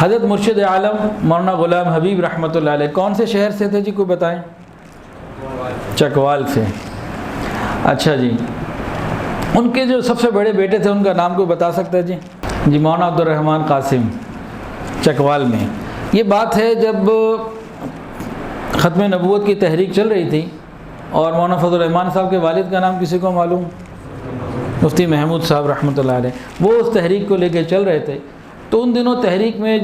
حضرت مرشد عالم مولانا غلام حبیب رحمۃ اللہ علیہ کون سے شہر سے تھے جی، کوئی بتائیں؟ چکوال سے۔ اچھا جی، ان کے جو سب سے بڑے بیٹے تھے ان کا نام کوئی بتا سکتا ہے جی؟ جی مولانا عبد الرحمن قاسم، چکوال میں۔ یہ بات ہے جب ختم نبوت کی تحریک چل رہی تھی، اور مولانا فضل الرحمان صاحب کے والد کا نام کسی کو معلوم؟ مفتی محمود صاحب رحمۃ اللہ علیہ، وہ اس تحریک کو لے کے چل رہے تھے۔ تو ان دنوں تحریک میں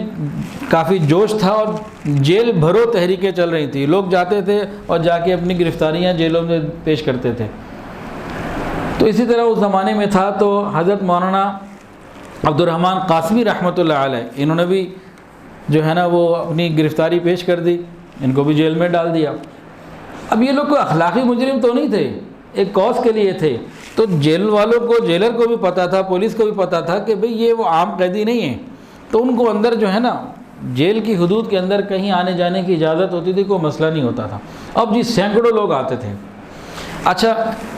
کافی جوش تھا، اور جیل بھرو تحریکیں چل رہی تھیں، لوگ جاتے تھے اور جا کے اپنی گرفتاریاں جیلوں میں پیش کرتے تھے۔ تو اسی طرح اس زمانے میں تھا، تو حضرت مولانا عبد الرحمن قاسمی رحمۃ اللہ علیہ، انہوں نے بھی جو ہے نا وہ اپنی گرفتاری پیش کر دی، ان کو بھی جیل میں ڈال دیا۔ اب یہ لوگ کوئی اخلاقی مجرم تو نہیں تھے، ایک کاز کے لیے تھے، تو جیل والوں کو، جیلر کو بھی پتہ تھا، پولیس کو بھی پتہ تھا کہ بھئی یہ وہ عام قیدی نہیں ہیں، تو ان کو اندر جو ہے نا جیل کی حدود کے اندر کہیں آنے جانے کی اجازت ہوتی تھی، کوئی مسئلہ نہیں ہوتا تھا۔ اب جی سینکڑوں لوگ آتے تھے۔ اچھا،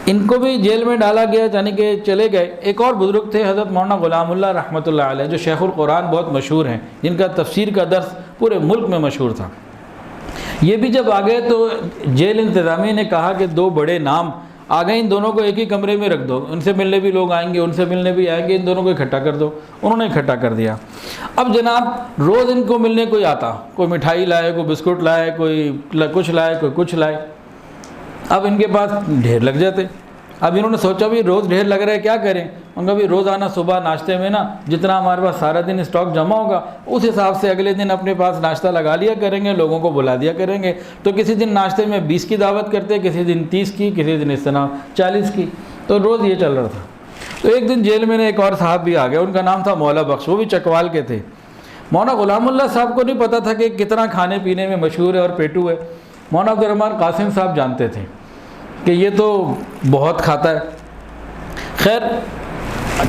ان کو بھی جیل میں ڈالا گیا، یعنی کہ چلے گئے۔ ایک اور بزرگ تھے حضرت مولانا غلام اللہ رحمۃ اللہ علیہ، جو شیخ القرآن بہت مشہور ہیں، جن کا تفسیر کا درس پورے ملک میں مشہور تھا۔ یہ بھی جب آ گئے تو جیل انتظامیہ نے کہا کہ دو بڑے نام آ گئے، ان دونوں کو ایک ہی کمرے میں رکھ دو، ان سے ملنے بھی لوگ آئیں گے، ان سے ملنے بھی آئیں گے، ان دونوں کو اکٹھا کر دو۔ انہوں نے اکٹھا کر دیا۔ اب جناب روز ان کو ملنے کوئی آتا، کوئی مٹھائی لائے، کوئی بسکٹ لائے، کوئی کچھ لائے، کوئی کچھ لائے۔ اب ان کے پاس ڈھیر لگ جاتے۔ اب انہوں نے سوچا بھی روز ڈھیر لگ رہا ہے، کیا کریں؟ ان کا بھی روزانہ صبح ناشتے میں نا جتنا ہمارے پاس سارا دن اسٹاک جمع ہوگا، اس حساب سے اگلے دن اپنے پاس ناشتہ لگا لیا کریں گے، لوگوں کو بلا دیا کریں گے۔ تو کسی دن ناشتے میں 20 کی دعوت کرتے، کسی دن 30 کی، کسی دن اس طرح 40 کی، تو روز یہ چل رہا تھا۔ تو ایک دن جیل میں نے ایک اور صاحب بھی آ گیا، ان کا نام تھا مولا بخش، وہ بھی چکوال کے تھے۔ مولانا غلام اللہ صاحب کو نہیں پتہ تھا کہ کتنا کھانے پینے میں مشہور ہے اور پیٹو ہے۔ مولانا عبد الرحمن قاسم صاحب جانتے تھے کہ یہ تو بہت کھاتا ہے۔ خیر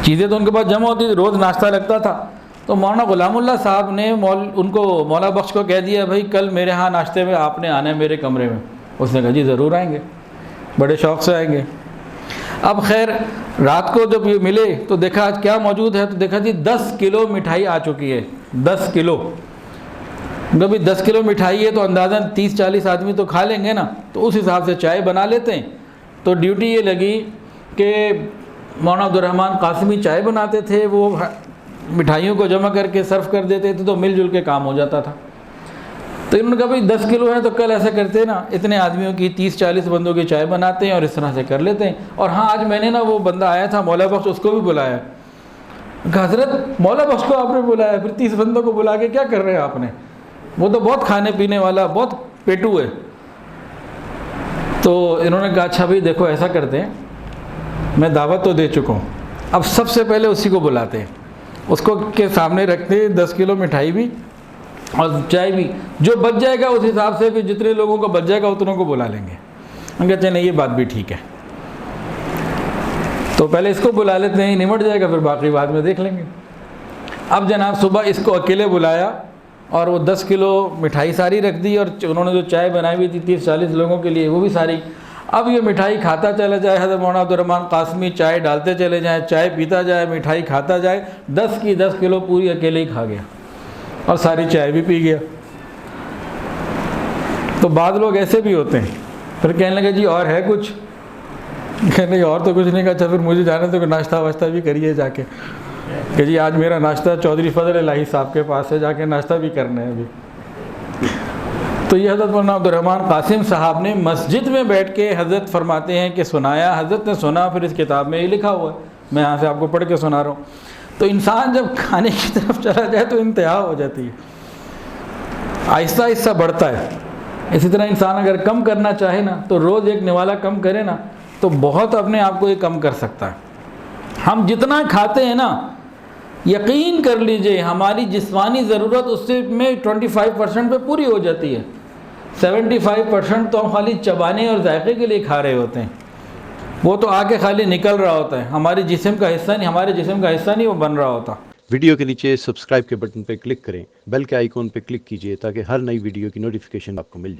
چیزیں تو ان کے پاس جمع ہوتی تھی، روز ناشتہ لگتا تھا۔ تو مولانا غلام اللہ صاحب نے ان کو، مولا بخش کو کہہ دیا بھائی کل میرے ہاں ناشتے میں آپ نے آنا ہے میرے کمرے میں۔ اس نے کہا جی ضرور آئیں گے، بڑے شوق سے آئیں گے۔ اب خیر رات کو جب یہ ملے تو دیکھا آج کیا موجود ہے، تو دیکھا جی 10 کلو مٹھائی آ چکی ہے، 10 کلو۔ کبھی 10 کلو مٹھائی ہے تو اندازاً 30-40 آدمی تو کھا لیں گے نا، تو اس حساب سے چائے بنا لیتے ہیں۔ تو ڈیوٹی یہ لگی کہ مولانا عبد الرحمن قاسمی چائے بناتے تھے، وہ مٹھائیوں کو جمع کر کے سرو کر دیتے تھے، تو مل جل کے کام ہو جاتا تھا۔ تو انہوں نے کہا بھائی 10 کلو ہیں تو کل ایسا کرتے ہیں نا، اتنے آدمیوں کی 30-40 بندوں کی چائے بناتے ہیں اور اس طرح سے کر لیتے ہیں۔ اور ہاں آج میں نے نا وہ بندہ آیا تھا مولا بخش، اس کو بھی بلایا۔ کہا حضرت مولا بخش کو آپ نے بلایا، پھر 30 بندوں کو بلا کے کیا کر رہے ہیں آپ نے؟ وہ تو بہت کھانے پینے والا، بہت پیٹو ہے۔ تو انہوں نے کہا اچھا بھائی دیکھو ایسا کرتے ہیں، میں دعوت تو دے چکا ہوں، اب سب سے پہلے اسی کو بلاتے ہیں، اس کو کے سامنے رکھتے ہیں 10 کلو مٹھائی بھی اور چائے بھی، جو بچ جائے گا اس حساب سے پھر جتنے لوگوں کو بچ جائے گا اتنوں کو بلا لیں گے۔ ہم کہتے ہیں نہیں یہ بات بھی ٹھیک ہے، تو پہلے اس کو بلا لیتے ہیں، نمٹ جائے گا پھر باقی بعد میں دیکھ لیں گے۔ اب جناب صبح اس کو اکیلے بلایا اور وہ 10 کلو مٹھائی ساری رکھ دی، اور انہوں نے جو چائے بنائی ہوئی تھی 30-40 لوگوں کے لیے وہ بھی ساری۔ اب یہ مٹھائی کھاتا چلا جائے، حضرت مولانا عبد الرحمن قاسمی چائے ڈالتے چلے جائیں، چائے پیتا جائے، مٹھائی کھاتا جائے، 10 کی 10 کلو پوری اکیلے ہی کھا گیا اور ساری چائے بھی پی گیا۔ تو بعض لوگ ایسے بھی ہوتے ہیں، پھر کہنے لگے جی اور ہے کچھ؟ کہنے لگے اور تو کچھ نہیں۔ کہا اچھا پھر مجھے جانے تو ناشتہ واشتہ بھی کریے جا کے، کہ جی آج میرا ناشتہ چودھری فضل الہی صاحب کے پاس ہے، جا کے ناشتہ بھی کرنا ہے ابھی۔ تو یہ حضرت مولانا عبد الرحمن قاسم صاحب نے مسجد میں بیٹھ کے حضرت فرماتے ہیں کہ سنایا، حضرت نے سنا، پھر اس کتاب میں یہ لکھا ہوا ہے، میں یہاں سے آپ کو پڑھ کے سنا رہا ہوں۔ تو انسان جب کھانے کی طرف چلا جائے تو انتہا ہو جاتی ہے، آہستہ آہستہ بڑھتا ہے۔ اسی طرح انسان اگر کم کرنا چاہے نا تو روز ایک نوالا کم کرے نا تو بہت اپنے آپ کو یہ کم کر سکتا ہے۔ ہم جتنا کھاتے ہیں نا، یقین کر لیجئے ہماری جسمانی ضرورت اس سے میں 25% پہ پوری ہو جاتی ہے، 75% تو ہم خالی چبانے اور ذائقے کے لیے کھا رہے ہوتے ہیں، وہ تو آ کے خالی نکل رہا ہوتا ہے، ہمارے جسم کا حصہ نہیں، وہ بن رہا ہوتا۔ ویڈیو کے نیچے سبسکرائب کے بٹن پہ کلک کریں، بیل کے آئیکن پہ کلک کیجئے تاکہ ہر نئی ویڈیو کی نوٹیفیکیشن آپ کو مل جائے۔